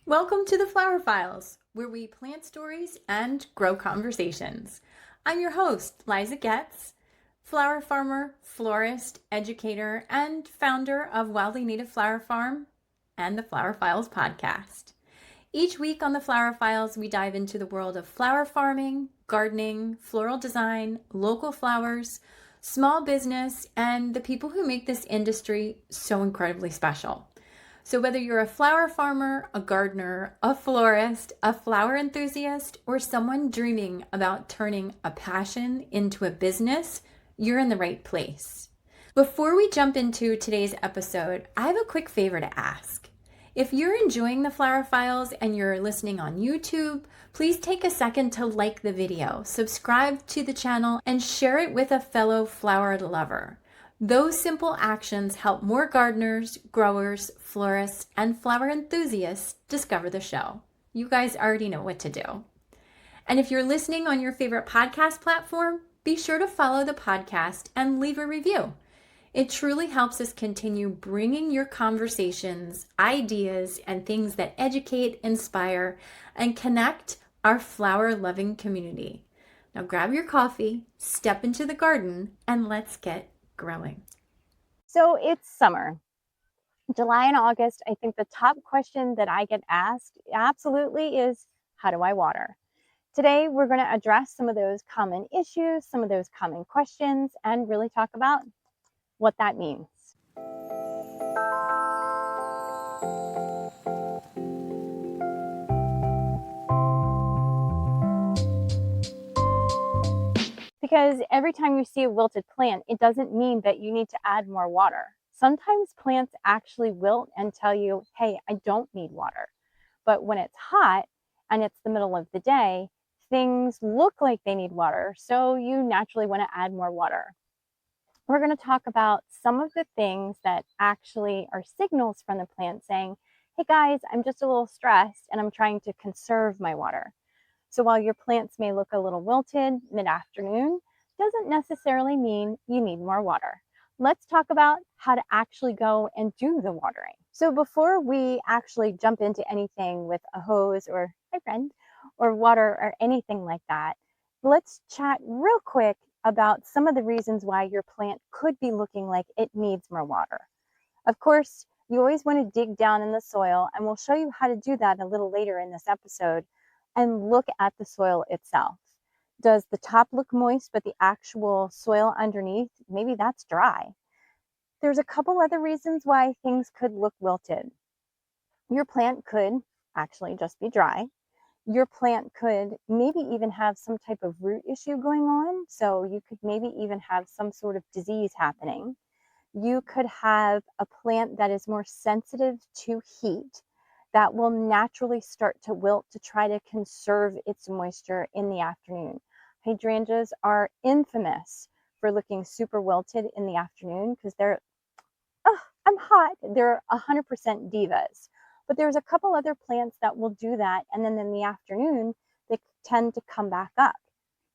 Welcome to the Flower Files, where we plant stories and grow conversations. I'm your host, Liza Getz, flower farmer, florist, educator, and founder of Wildly Native Flower Farm and the Flower Files podcast. Each week on the Flower Files, we dive into the world of flower farming, gardening, floral design, local flowers, small business, and the people who make this industry so incredibly special. So, whether you're a flower farmer, a gardener, a florist, a flower enthusiast, or someone dreaming about turning a passion into a business, you're in the right place. Before we jump into today's episode, I have a quick favor to ask. If you're enjoying the Flower Files and you're listening on YouTube, please take a second to like the video, subscribe to the channel, and share it with a fellow flower lover. Those simple actions help more gardeners, growers, florists, and flower enthusiasts discover the show. You guys already know what to do. And if you're listening on your favorite podcast platform, be sure to follow the podcast and leave a review. It truly helps us continue bringing your conversations, ideas, and things that educate, inspire, and connect our flower-loving community. Now grab your coffee, step into the garden, and let's get growing. So it's summer. July and August, I think the top question that I get asked absolutely is, how do I water? Today, we're going to address some of those common issues, some of those common questions, and really talk about what that means. Because every time you see a wilted plant, it doesn't mean that you need to add more water. Sometimes plants actually wilt and tell you, hey, I don't need water. But when it's hot and it's the middle of the day, things look like they need water. So you naturally want to add more water. We're going to talk about some of the things that actually are signals from the plant saying, hey guys, I'm just a little stressed and I'm trying to conserve my water. So while your plants may look a little wilted mid-afternoon, doesn't necessarily mean you need more water. Let's talk about how to actually go and do the watering. So before we actually jump into anything with a hose or a friend or water or anything like that, let's chat real quick about some of the reasons why your plant could be looking like it needs more water. Of course, you always want to dig down in the soil, and we'll show you how to do that a little later in this episode, and look at the soil itself. Does the top look moist, but the actual soil underneath, maybe that's dry? There's a couple other reasons why things could look wilted. Your plant could actually just be dry. Your plant could maybe even have some type of root issue going on. So you could maybe even have some sort of disease happening. You could have a plant that is more sensitive to heat that will naturally start to wilt to try to conserve its moisture in the afternoon. Hydrangeas are infamous for looking super wilted in the afternoon because I'm hot. They're 100% divas. But there's a couple other plants that will do that, and then in the afternoon, they tend to come back up.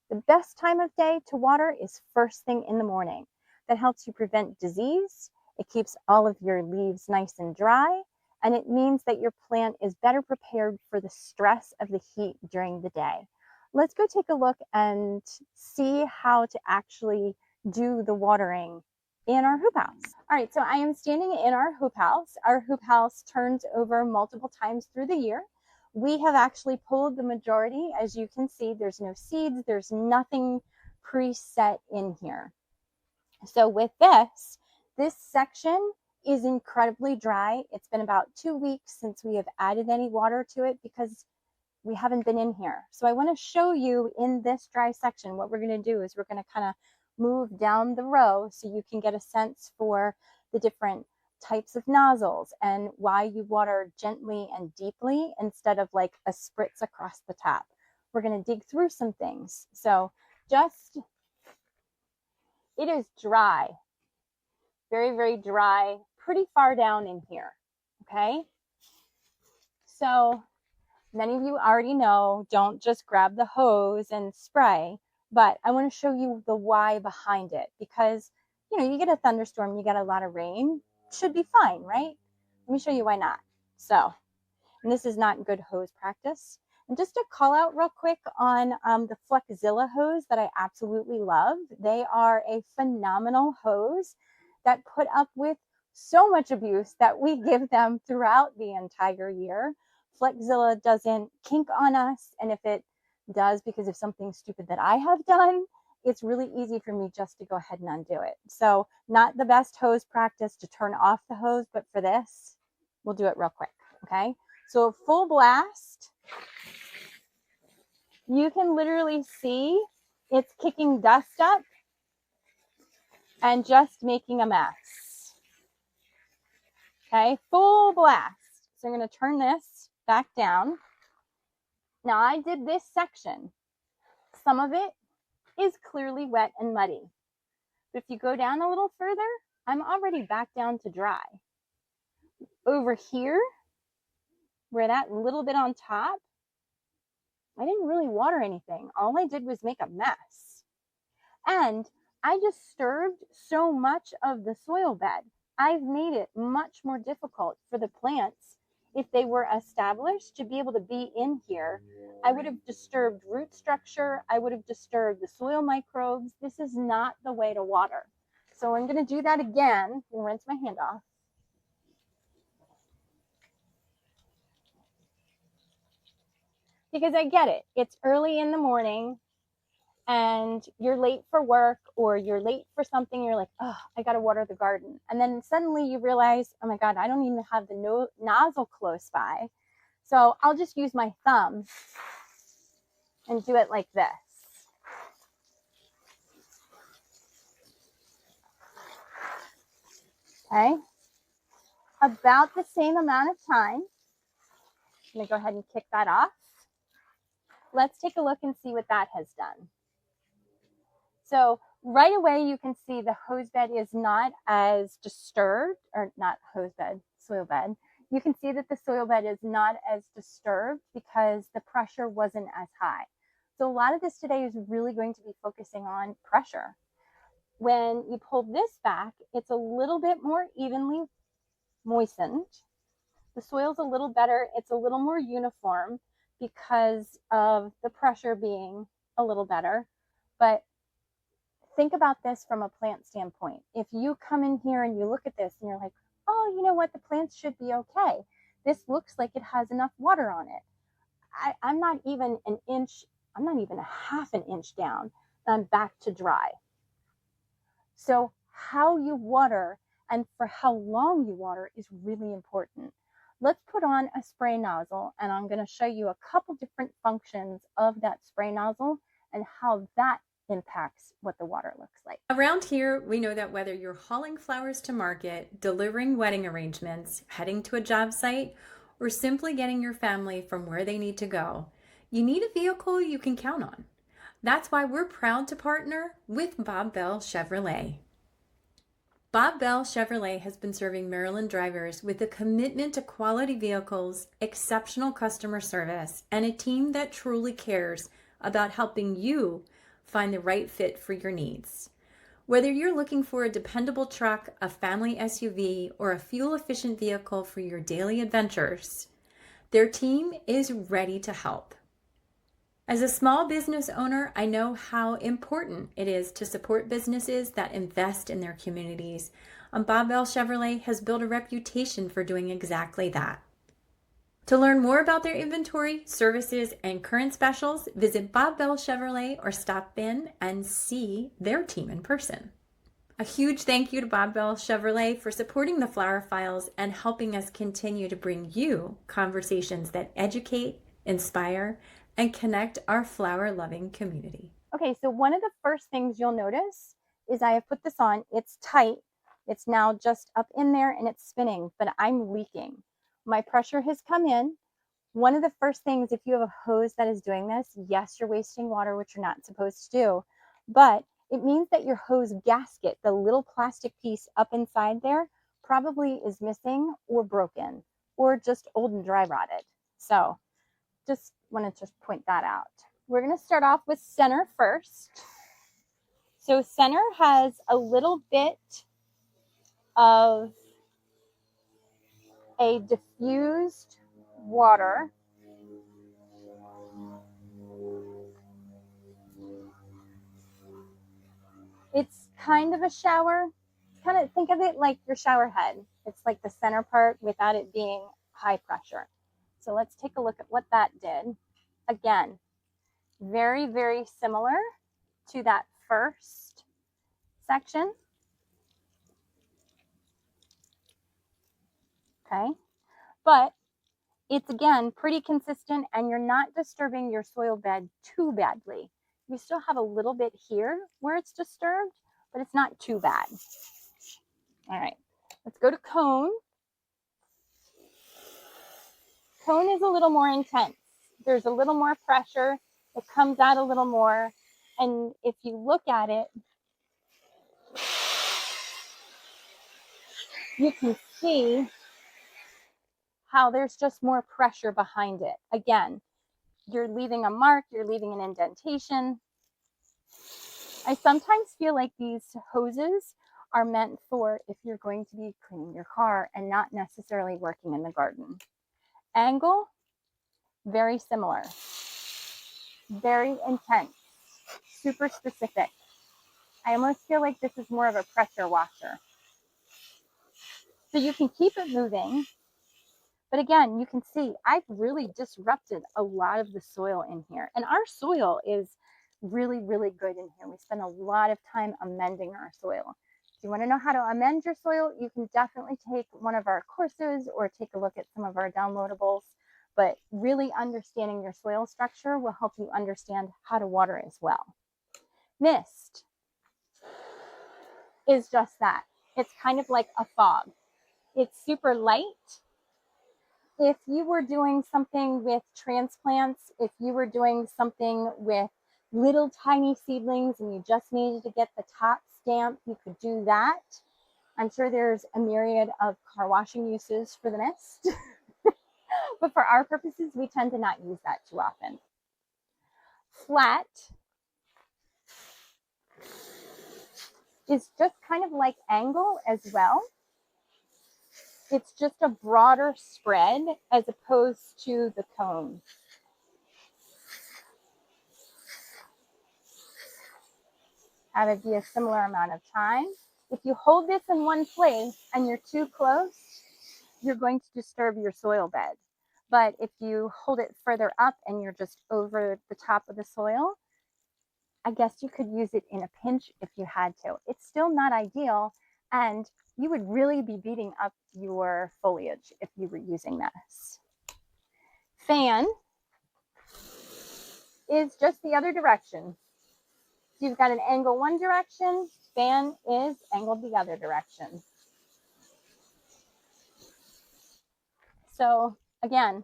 The best time of day to water is first thing in the morning. That helps you prevent disease. It keeps all of your leaves nice and dry, and it means that your plant is better prepared for the stress of the heat during the day. Let's go take a look and see how to actually do the watering in our hoop house. All right, so I am standing in our hoop house. Our hoop house turns over multiple times through the year. We have actually pulled the majority. As you can see, there's no seeds, there's nothing preset in here. So with this section is incredibly dry. It's been about 2 weeks since we have added any water to it because we haven't been in here. So I want to show you in this dry section, what we're going to do is we're going to kind of move down the row so you can get a sense for the different types of nozzles and why you water gently and deeply instead of like a spritz across the top. We're going to dig through some things. So it is dry, very, very dry, pretty far down in here, okay? So many of you already know, don't just grab the hose and spray, but I want to show you the why behind it because, you get a thunderstorm, you get a lot of rain, should be fine, right? Let me show you why not. So and this is not good hose practice. And just a call out real quick on the Flexzilla hose that I absolutely love. They are a phenomenal hose that put up with so much abuse that we give them throughout the entire year. Flexzilla doesn't kink on us, and if it does because of something stupid that I have done, it's really easy for me just to go ahead and undo it. So not the best hose practice to turn off the hose, but for this, we'll do it real quick, okay? So full blast, you can literally see it's kicking dust up and just making a mess. Okay, full blast. So I'm gonna turn this back down. Now I did this section. Some of it is clearly wet and muddy. But if you go down a little further, I'm already back down to dry. Over here, where that little bit on top, I didn't really water anything. All I did was make a mess. And I disturbed so much of the soil bed. I've made it much more difficult for the plants if they were established to be able to be in here. I would have disturbed root structure. I would have disturbed the soil microbes. This is not the way to water. So I'm going to do that again and rinse my hand off. Because I get it. It's early in the morning and you're late for work or you're late for something. You're like, oh, I got to water the garden. And then suddenly you realize, oh my God, I don't even have the nozzle close by. So I'll just use my thumb and do it like this. Okay. About the same amount of time. I'm going to go ahead and kick that off. Let's take a look and see what that has done. So right away, you can see the hose bed is not as disturbed, or not hose bed, soil bed. You can see that the soil bed is not as disturbed because the pressure wasn't as high. So a lot of this today is really going to be focusing on pressure. When you pull this back, it's a little bit more evenly moistened. The soil's a little better. It's a little more uniform because of the pressure being a little better. But think about this from a plant standpoint. If you come in here and you look at this and you're like, oh, you know what? The plants should be okay. This looks like it has enough water on it. I'm not even an inch, I'm not even a half an inch down. I'm back to dry. So how you water and for how long you water is really important. Let's put on a spray nozzle and I'm going to show you a couple different functions of that spray nozzle and how that impacts what the water looks like. Around here, we know that whether you're hauling flowers to market, delivering wedding arrangements, heading to a job site, or simply getting your family from where they need to go, you need a vehicle you can count on. That's why we're proud to partner with Bob Bell Chevrolet. Bob Bell Chevrolet has been serving Maryland drivers with a commitment to quality vehicles, exceptional customer service, and a team that truly cares about helping you find the right fit for your needs. Whether you're looking for a dependable truck, a family SUV, or a fuel-efficient vehicle for your daily adventures, their team is ready to help. As a small business owner, I know how important it is to support businesses that invest in their communities, and Bob Bell Chevrolet has built a reputation for doing exactly that. To learn more about their inventory, services, and current specials, visit Bob Bell Chevrolet or stop in and see their team in person. A huge thank you to Bob Bell Chevrolet for supporting the Flower Files and helping us continue to bring you conversations that educate, inspire, and connect our flower-loving community. Okay, so one of the first things you'll notice is I have put this on. It's tight. It's now just up in there and it's spinning, but I'm leaking. My pressure has come in. One of the first things, if you have a hose that is doing this, yes, you're wasting water, which you're not supposed to do, but it means that your hose gasket, the little plastic piece up inside there, probably is missing or broken or just old and dry rotted. So just want to just point that out. We're going to start off with center first. So center has a little bit of a diffused water. It's kind of a shower. Kind of think of it like your shower head. It's like the center part without it being high pressure. So let's take a look at what that did. Again, very, very similar to that first section. Okay, but it's again pretty consistent and you're not disturbing your soil bed too badly. You still have a little bit here where it's disturbed, but it's not too bad. All right, let's go to cone. Cone is a little more intense. There's a little more pressure. It comes out a little more. And if you look at it, you can see how there's just more pressure behind it. Again, you're leaving a mark, you're leaving an indentation. I sometimes feel like these hoses are meant for if you're going to be cleaning your car and not necessarily working in the garden. Angle, very similar. Very intense, super specific. I almost feel like this is more of a pressure washer. So you can keep it moving. But again, you can see I've really disrupted a lot of the soil in here. And our soil is really, really good in here. We spend a lot of time amending our soil. If you want to know how to amend your soil, you can definitely take one of our courses or take a look at some of our downloadables. But really understanding your soil structure will help you understand how to water as well. Mist is just that. It's kind of like a fog. It's super light. If you were doing something with transplants, if you were doing something with little tiny seedlings and you just needed to get the top stamp, you could do that. I'm sure there's a myriad of car washing uses for the mist. But for our purposes, we tend to not use that too often. Flat is just kind of like angle as well. It's just a broader spread as opposed to the cone. Have it be a similar amount of time. If you hold this in one place and you're too close, you're going to disturb your soil bed. But if you hold it further up and you're just over the top of the soil, I guess you could use it in a pinch if you had to. It's still not ideal, and you would really be beating up your foliage if you were using this. Fan is just the other direction. You've got an angle one direction, fan is angled the other direction. So again,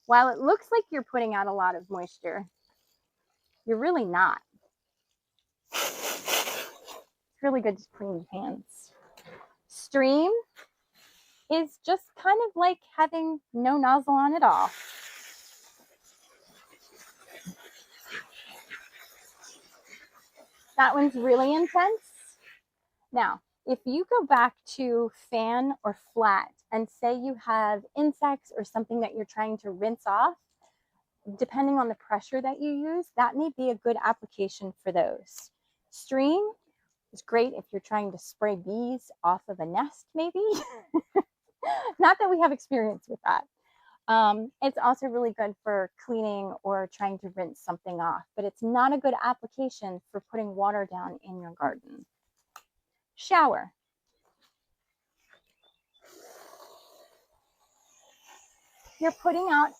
while it looks like you're putting out a lot of moisture, you're really not. It's really good to clean your hands. Stream is just kind of like having no nozzle on at all. That one's really intense. Now, if you go back to fan or flat and say you have insects or something that you're trying to rinse off, depending on the pressure that you use, that may be a good application for those. Stream is great if you're trying to spray bees off of a nest, maybe. Not that we have experience with that. It's also really good for cleaning or trying to rinse something off, but it's not a good application for putting water down in your garden. Shower. You're putting out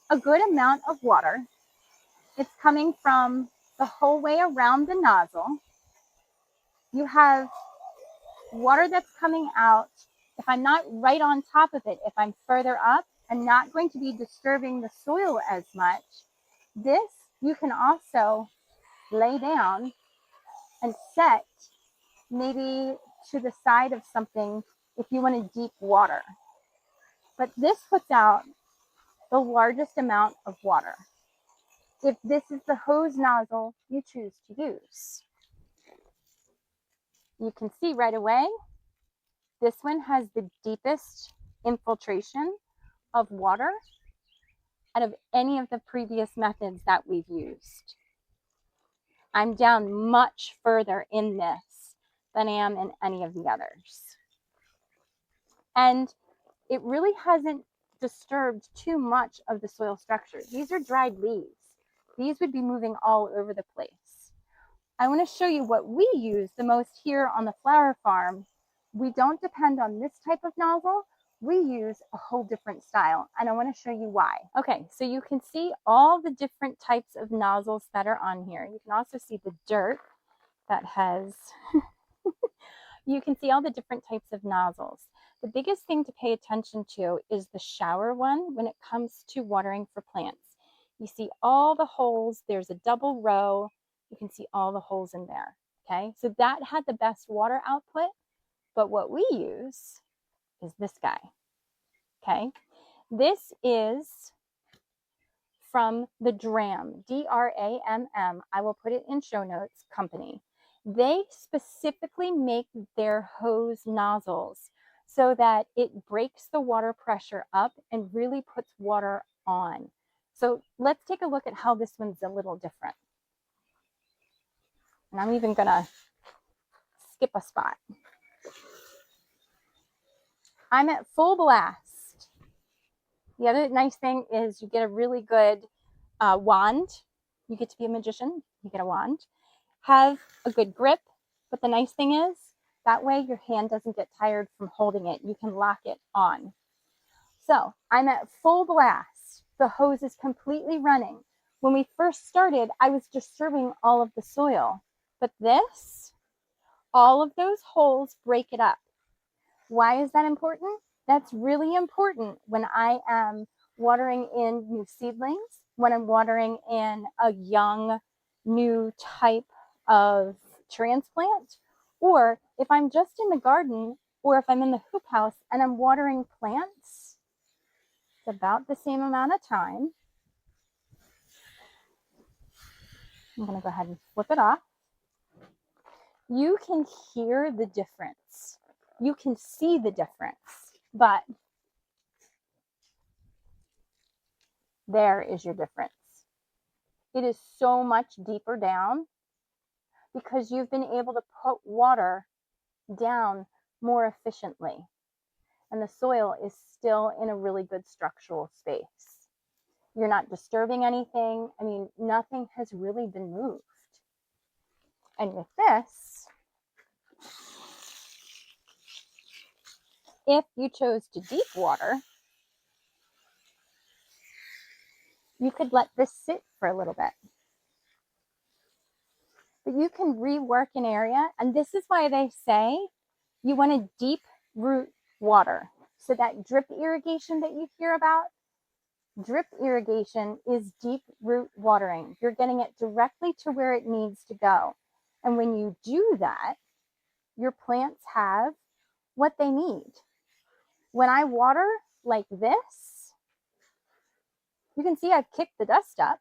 a good amount of water. It's coming from the whole way around the nozzle. You have water that's coming out. If I'm not right on top of it, if I'm further up, I'm not going to be disturbing the soil as much. This you can also lay down and set maybe to the side of something if you want to deep water. But this puts out the largest amount of water if this is the hose nozzle you choose to use. You can see right away, this one has the deepest infiltration of water out of any of the previous methods that we've used. I'm down much further in this than I am in any of the others. And it really hasn't disturbed too much of the soil structure. These are dried leaves. These would be moving all over the place. I want to show you what we use the most here on the flower farm. We don't depend on this type of nozzle. We use a whole different style, and I want to show you why. Okay, so you can see all the different types of nozzles that are on here. You can also see the dirt that has, you can see all the different types of nozzles. The biggest thing to pay attention to is the shower one when it comes to watering for plants. You see all the holes, there's a double row. You can see all the holes in there, okay? So that had the best water output, but what we use is this guy, okay? This is from the DRAM, D-R-A-M-M. I will put it in show notes, company. They specifically make their hose nozzles so that it breaks the water pressure up and really puts water on. So let's take a look at how this one's a little different. And I'm even gonna skip a spot. I'm at full blast. The other nice thing is you get a really good wand. You get to be a magician, you get a wand. Have a good grip, but the nice thing is that way your hand doesn't get tired from holding it. You can lock it on. So I'm at full blast. The hose is completely running. When we first started, I was disturbing all of the soil, but this, all of those holes break it up. Why is that important? That's really important when I am watering in new seedlings, when I'm watering in a young, new type of transplant, or if I'm just in the garden, or if I'm in the hoop house and I'm watering plants, it's about the same amount of time. I'm going to go ahead and flip it off. You can hear the difference. You can see the difference, but there is your difference. It is so much deeper down because you've been able to put water down more efficiently. And the soil is still in a really good structural space. You're not disturbing anything. I mean, nothing has really been moved. And with this, if you chose to deep water, you could let this sit for a little bit. But you can rework an area, and this is why they say you want to deep root water. So that drip irrigation that you hear about, drip irrigation is deep root watering. You're getting it directly to where it needs to go. And when you do that, your plants have what they need. When I water like this, you can see I've kicked the dust up.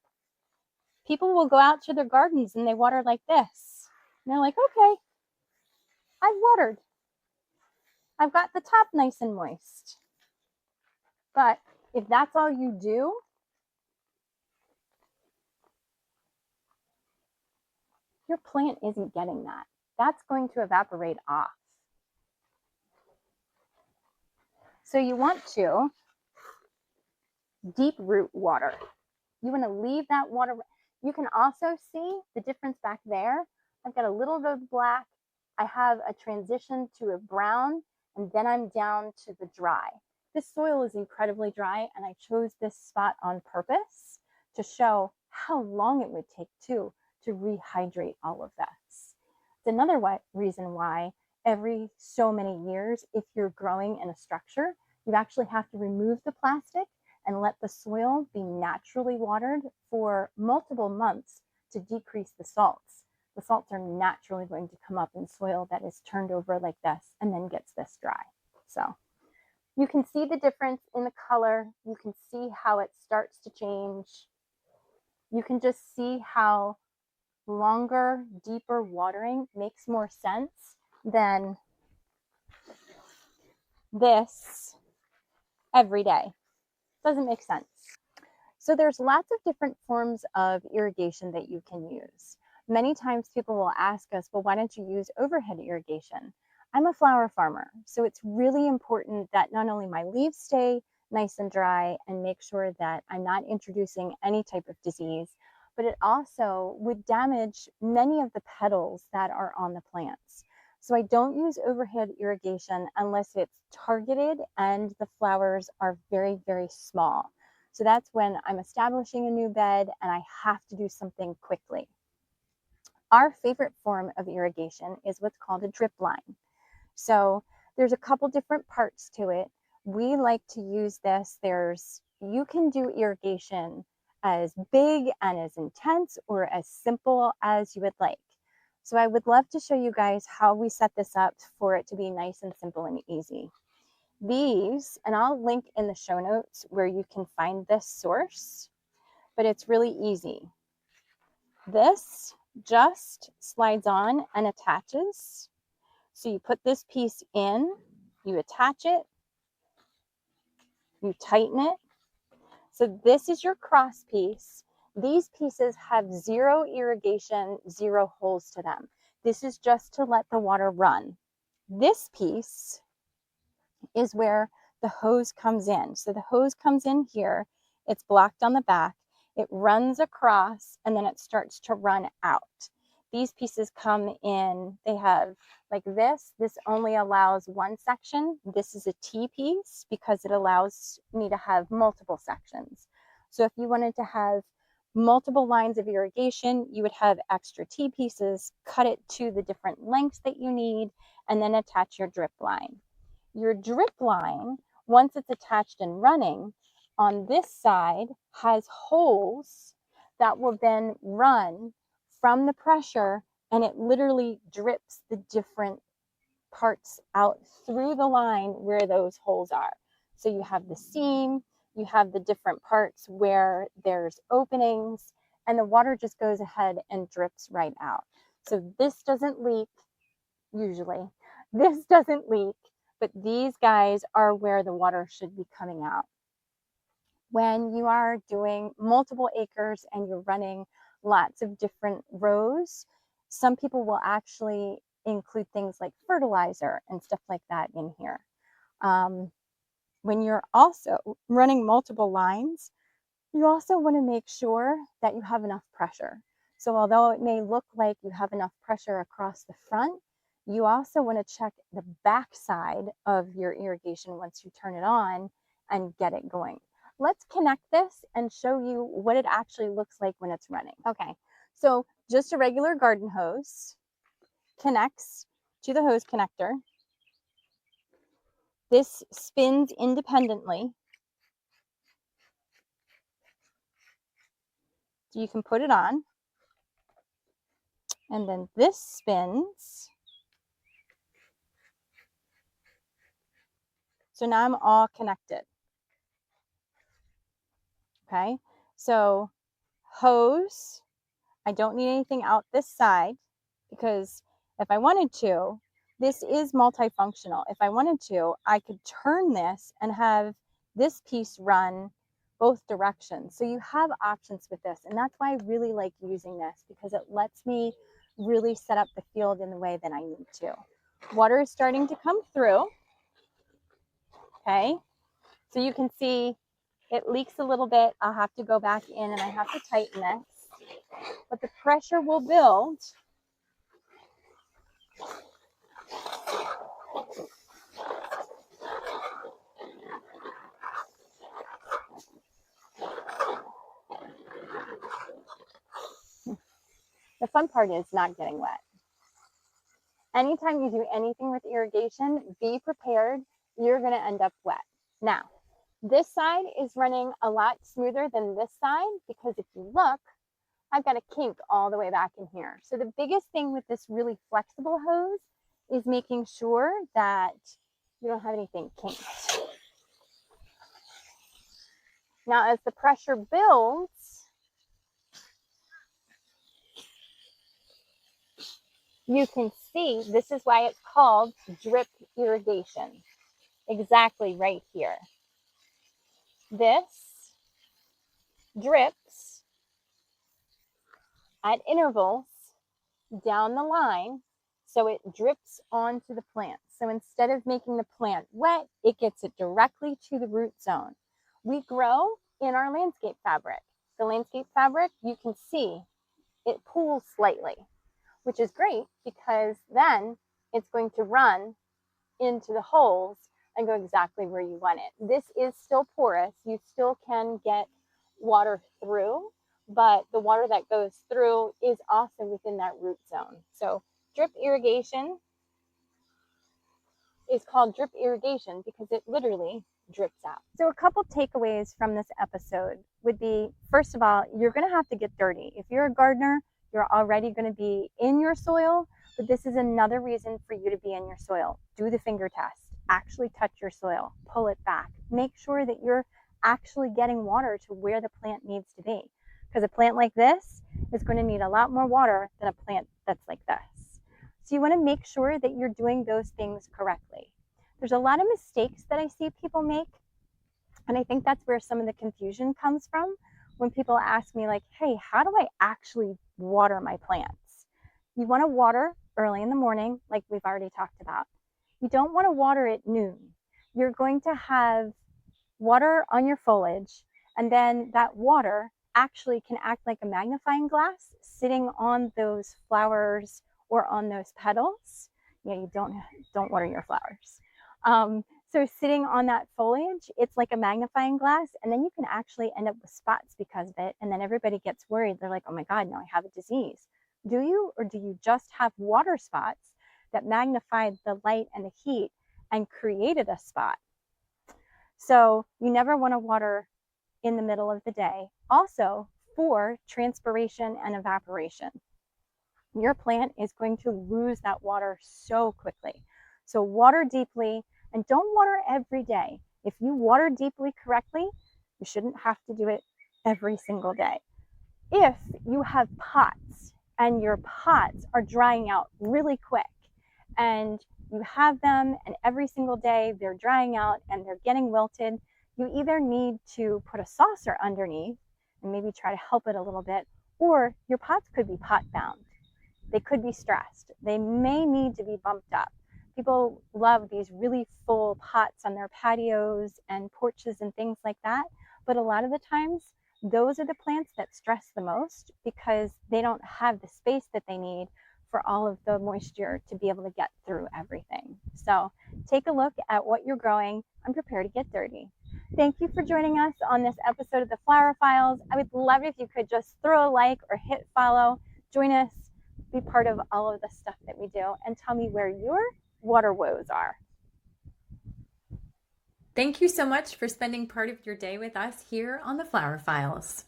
People will go out to their gardens and they water like this. And they're like, okay, I've watered. I've got the top nice and moist. But if that's all you do, your plant isn't getting that. That's going to evaporate off. So you want to deep root water. You want to leave that water. You can also see the difference back there. I've got a little bit of black. I have a transition to a brown, and then I'm down to the dry. This soil is incredibly dry, and I chose this spot on purpose to show how long it would take too to rehydrate all of this. It's another reason why every so many years, if you're growing in a structure, you actually have to remove the plastic and let the soil be naturally watered for multiple months to decrease the salts. The salts are naturally going to come up in soil that is turned over like this and then gets this dry. So you can see the difference in the color. You can see how it starts to change. You can just see how longer, deeper watering makes more sense than this every day. Doesn't make sense. So there's lots of different forms of irrigation that you can use. Many times people will ask us, well, why don't you use overhead irrigation? I'm a flower farmer, so it's really important that not only my leaves stay nice and dry and make sure that I'm not introducing any type of disease, but it also would damage many of the petals that are on the plants. So I don't use overhead irrigation unless it's targeted and the flowers are very, very small. So that's when I'm establishing a new bed and I have to do something quickly. Our favorite form of irrigation is what's called a drip line. So there's a couple different parts to it. We like to use this. You can do irrigation as big and as intense or as simple as you would like. So I would love to show you guys how we set this up for it to be nice and simple and easy. These, and I'll link in the show notes where you can find this source, but it's really easy. This just slides on and attaches. So you put this piece in, you attach it, you tighten it. So this is your cross piece. These pieces have zero irrigation, zero holes to them. This is just to let the water run. This piece is where the hose comes in. So the hose comes in here, it's blocked on the back, it runs across, and then it starts to run out. These pieces come in, they have like this only allows one section. This is a T piece because it allows me to have multiple sections. So if you wanted to have multiple lines of irrigation, you would have extra T pieces, cut it to the different lengths that you need, and then attach your drip line. Your drip line, once it's attached and running, on this side has holes that will then run from the pressure, and it literally drips the different parts out through the line where those holes are. So you have the seam, you have the different parts where there's openings, and the water just goes ahead and drips right out. So this doesn't leak, usually. This doesn't leak, but these guys are where the water should be coming out. When you are doing multiple acres and you're running lots of different rows, some people will actually include things like fertilizer and stuff like that in here. When you're also running multiple lines, you also want to make sure that you have enough pressure. So although it may look like you have enough pressure across the front, you also want to check the back side of your irrigation once you turn it on and get it going. Let's connect this and show you what it actually looks like when it's running. Okay, so just a regular garden hose connects to the hose connector. This spins independently. So you can put it on, and then this spins. So now I'm all connected. Okay, so hose, I don't need anything out this side because if I wanted to, this is multifunctional. If I wanted to, I could turn this and have this piece run both directions. So you have options with this, and that's why I really like using this, because it lets me really set up the field in the way that I need to. Water is starting to come through. Okay, so you can see it leaks a little bit. I'll have to go back in and I have to tighten this, but the pressure will build. The fun part is not getting wet. Anytime you do anything with irrigation, be prepared. You're going to end up wet. Now, this side is running a lot smoother than this side because if you look, I've got a kink all the way back in here. So the biggest thing with this really flexible hose is making sure that you don't have anything kinked. Now, as the pressure builds, you can see this is why it's called drip irrigation. Exactly right here. this drips at intervals down the line, so it drips onto the plant. So instead of making the plant wet, it gets it directly to the root zone. We grow in our landscape fabric. The landscape fabric, you can see it pools slightly, which is great because then it's going to run into the holes and go exactly where you want it. This is still porous. You still can get water through, but the water that goes through is also within that root zone. So drip irrigation is called drip irrigation because it literally drips out. So a couple takeaways from this episode would be, first of all, you're going to have to get dirty. If you're a gardener, you're already going to be in your soil, but this is another reason for you to be in your soil. Do the finger test. Actually touch your soil. Pull it back. Make sure that you're actually getting water to where the plant needs to be. Because a plant like this is going to need a lot more water than a plant that's like this. So you want to make sure that you're doing those things correctly. There's a lot of mistakes that I see people make, and I think that's where some of the confusion comes from when people ask me like, hey, how do I actually water my plants? You want to water early in the morning, like we've already talked about. You don't want to water at noon. You're going to have water on your foliage, and then that water actually can act like a magnifying glass sitting on those flowers or on those petals. Yeah, you don't water your flowers. So sitting on that foliage, it's like a magnifying glass, and then you can actually end up with spots because of it. And then everybody gets worried. They're like, oh my God, now I have a disease. Do you, or do you just have water spots that magnified the light and the heat and created a spot? So you never want to water in the middle of the day. Also, for transpiration and evaporation, your plant is going to lose that water so quickly. So water deeply, and don't water every day. If you water deeply correctly, you shouldn't have to do it every single day. If you have pots and your pots are drying out really quick and you have them and every single day they're drying out and they're getting wilted, you either need to put a saucer underneath and maybe try to help it a little bit, or your pots could be pot bound. They could be stressed. They may need to be bumped up. People love these really full pots on their patios and porches and things like that. But a lot of the times, those are the plants that stress the most because they don't have the space that they need for all of the moisture to be able to get through everything. So take a look at what you're growing and prepare to get dirty. Thank you for joining us on this episode of the Flower Files. I would love if you could just throw a like or hit follow. Join us, be part of all of the stuff that we do, and tell me where your water woes are. Thank you so much for spending part of your day with us here on the Flower Files.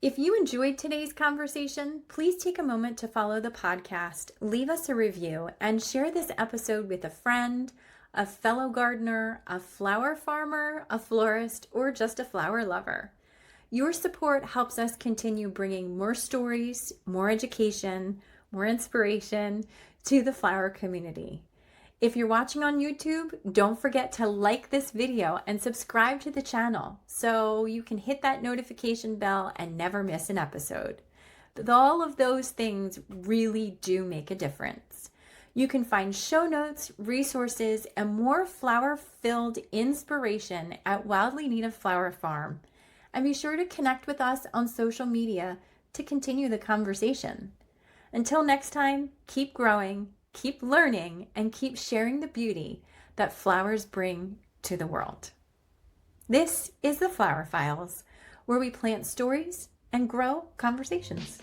If you enjoyed today's conversation, please take a moment to follow the podcast, leave us a review, and share this episode with a friend, a fellow gardener, a flower farmer, a florist, or just a flower lover. Your support helps us continue bringing more stories, more education, more inspiration to the flower community. If you're watching on YouTube, don't forget to like this video and subscribe to the channel so you can hit that notification bell and never miss an episode. But all of those things really do make a difference. You can find show notes, resources, and more flower-filled inspiration at Wildly Native Flower Farm. And be sure to connect with us on social media to continue the conversation. Until next time, keep growing, keep learning, and keep sharing the beauty that flowers bring to the world. This is the Flower Files, where we plant stories and grow conversations.